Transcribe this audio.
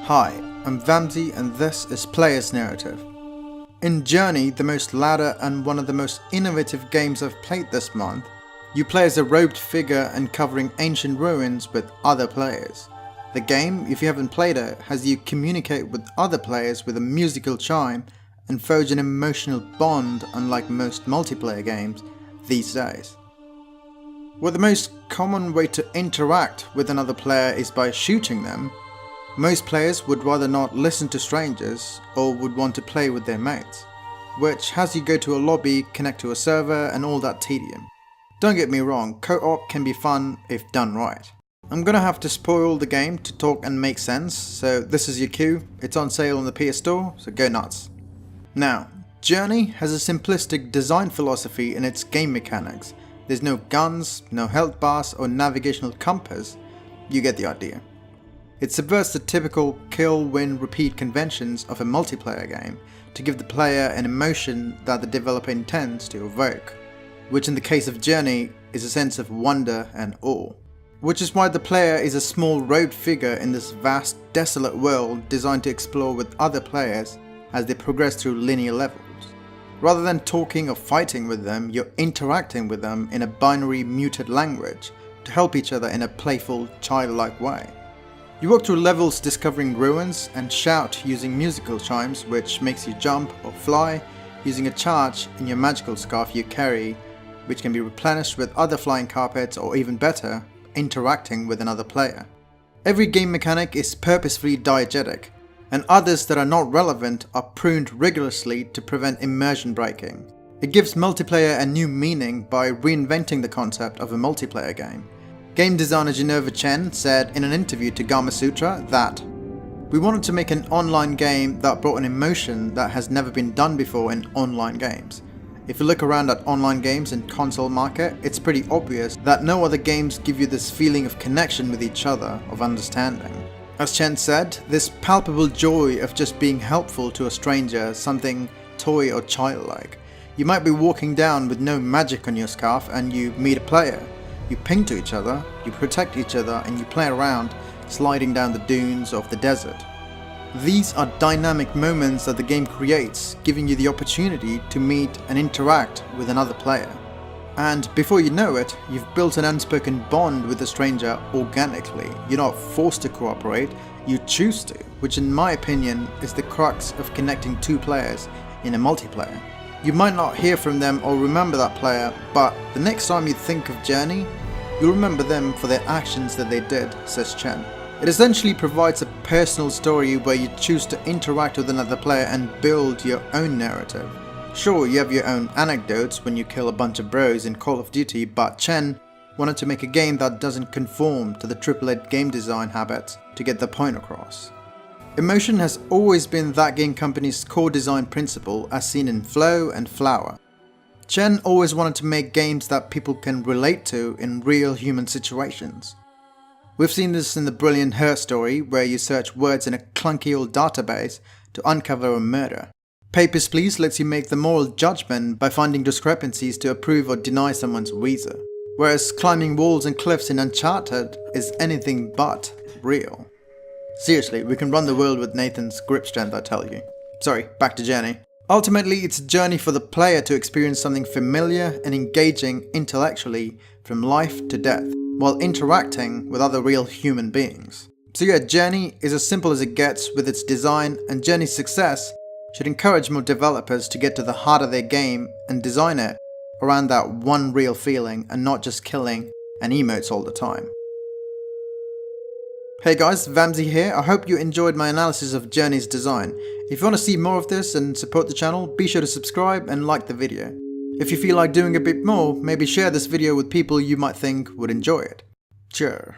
Hi, I'm Vamsy and this is Player's Narrative. In Journey, the most ladder and one of the most innovative games I've played this month, you play as a robed figure uncovering ancient ruins with other players. The game, if you haven't played it, has you communicate with other players with a musical chime and forge an emotional bond unlike most multiplayer games these days. Where the most common way to interact with another player is by shooting them, most players would rather not listen to strangers or would want to play with their mates, which has you go to a lobby, connect to a server and all that tedium. Don't get me wrong, co-op can be fun if done right. I'm gonna have to spoil the game to talk and make sense, so this is your cue. It's on sale on the PS Store, so go nuts. Now, Journey has a simplistic design philosophy in its game mechanics. There's no guns, no health bars or navigational compass. You get the idea. It subverts the typical kill, win, repeat conventions of a multiplayer game to give the player an emotion that the developer intends to evoke, which in the case of Journey is a sense of wonder and awe. Which is why the player is a small robed figure in this vast, desolate world designed to explore with other players as they progress through linear levels. Rather than talking or fighting with them, you're interacting with them in a binary muted language to help each other in a playful, childlike way. You walk through levels discovering ruins and shout using musical chimes, which makes you jump or fly using a charge in your magical scarf you carry, which can be replenished with other flying carpets or even better, interacting with another player. Every game mechanic is purposefully diegetic, and others that are not relevant are pruned rigorously to prevent immersion breaking. It gives multiplayer a new meaning by reinventing the concept of a multiplayer game. Game designer Jenova Chen said in an interview to Gamasutra that, "We wanted to make an online game that brought an emotion that has never been done before in online games. If you look around at online games in console market, it's pretty obvious that no other games give you this feeling of connection with each other, of understanding." As Chen said, this palpable joy of just being helpful to a stranger, something toy or childlike. You might be walking down with no magic on your scarf and you meet a player. You ping to each other, you protect each other and you play around, sliding down the dunes of the desert. These are dynamic moments that the game creates, giving you the opportunity to meet and interact with another player. And before you know it, you've built an unspoken bond with a stranger organically. You're not forced to cooperate, you choose to, which in my opinion is the crux of connecting two players in a multiplayer. You might not hear from them or remember that player, but the next time you think of Journey, you'll remember them for their actions that they did, says Chen. It essentially provides a personal story where you choose to interact with another player and build your own narrative. Sure, you have your own anecdotes when you kill a bunch of bros in Call of Duty, but Chen wanted to make a game that doesn't conform to the AAA game design habits to get the point across. Emotion has always been Thatgamecompany's core design principle as seen in Flow and Flower. Chen always wanted to make games that people can relate to in real human situations. We've seen this in the brilliant Her story where you search words in a clunky old database to uncover a murder. Papers, Please lets you make the moral judgment by finding discrepancies to approve or deny someone's visa. Whereas climbing walls and cliffs in Uncharted is anything but real. Seriously, we can run the world with Nathan's grip strength, I tell you. Sorry, back to Journey. Ultimately, it's a journey for the player to experience something familiar and engaging intellectually from life to death, while interacting with other real human beings. So yeah, Journey is as simple as it gets with its design, and Journey's success should encourage more developers to get to the heart of their game and design it around that one real feeling and not just killing and emotes all the time. Hey guys, Vamsy here. I hope you enjoyed my analysis of Journey's design. If you want to see more of this and support the channel, be sure to subscribe and like the video. If you feel like doing a bit more, maybe share this video with people you might think would enjoy it. Sure.